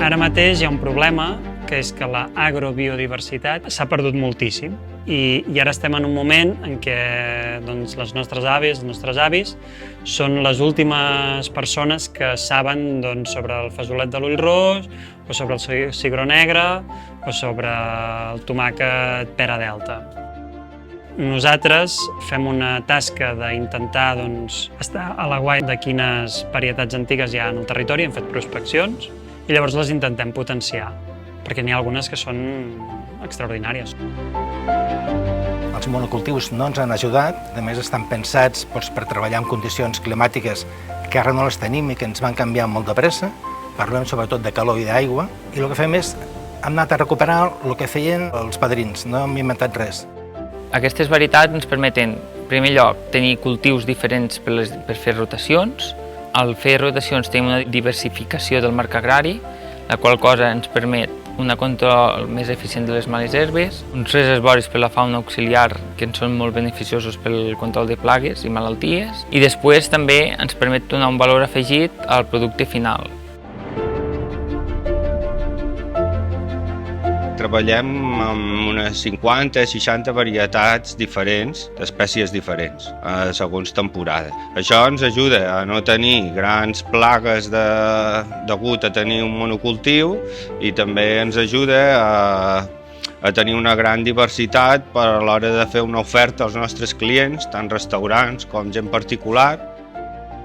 Ara mateix hi ha un problema, que és que l'agrobiodiversitat s'ha perdut moltíssim i ara estem en un moment en què les nostres àvies, els nostres avis, són les últimes persones que saben sobre el fesolet de l'ull ros, o sobre el cigró negre, o sobre el tomàquet pera delta. Nosaltres fem una tasca d'intentar estar a l'aguait de quines varietats antigues hi ha en el territori, hem fet prospeccions, i llavors les intentem potenciar, perquè n'hi ha algunes que són extraordinàries. Els monocultius no ens han ajudat, a més estan pensats per treballar en condicions climàtiques que ara no les tenim i que ens van canviar molt de pressa. Parlem sobretot de calor i d'aigua, i el que fem és hem anat a recuperar el que feien els padrins, no hem inventat res. Aquestes varietats ens permeten, en primer lloc, tenir cultius diferents per fer rotacions. Al fer rotacions tenim una diversificació del marc agrari, la qual cosa ens permet un control més eficient de les males herbes, uns reservoris per la fauna auxiliar que ens són molt beneficiosos pel control de plagues i malalties, i després també ens permet donar un valor afegit al producte final. Treballem amb unes 50-60 varietats diferents, d'espècies diferents, segons temporada. Això ens ajuda a no tenir grans plagues degut a tenir un monocultiu i també ens ajuda a tenir una gran diversitat per a l'hora de fer una oferta als nostres clients, tant restaurants com gent particular.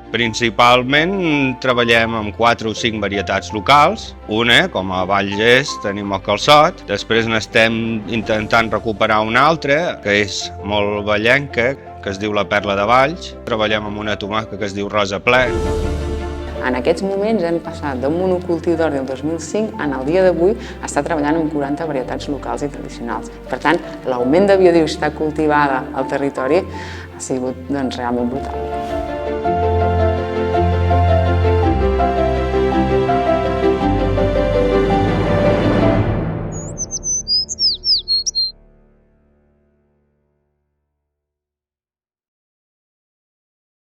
Principalment treballem amb 4 o 5 varietats locals. Una, com a Vallès, tenim el calçot. Després n'estem intentant recuperar una altra, que és molt vallenca, que es diu la Perla de Valls. Treballem amb una tomaca que es diu Rosa Ple. En aquests moments hem passat d'un monocultiu d'ordi el 2005 en el dia d'avui a estar treballant amb 40 varietats locals i tradicionals. Per tant, l'augment de biodiversitat cultivada al territori ha sigut realment brutal.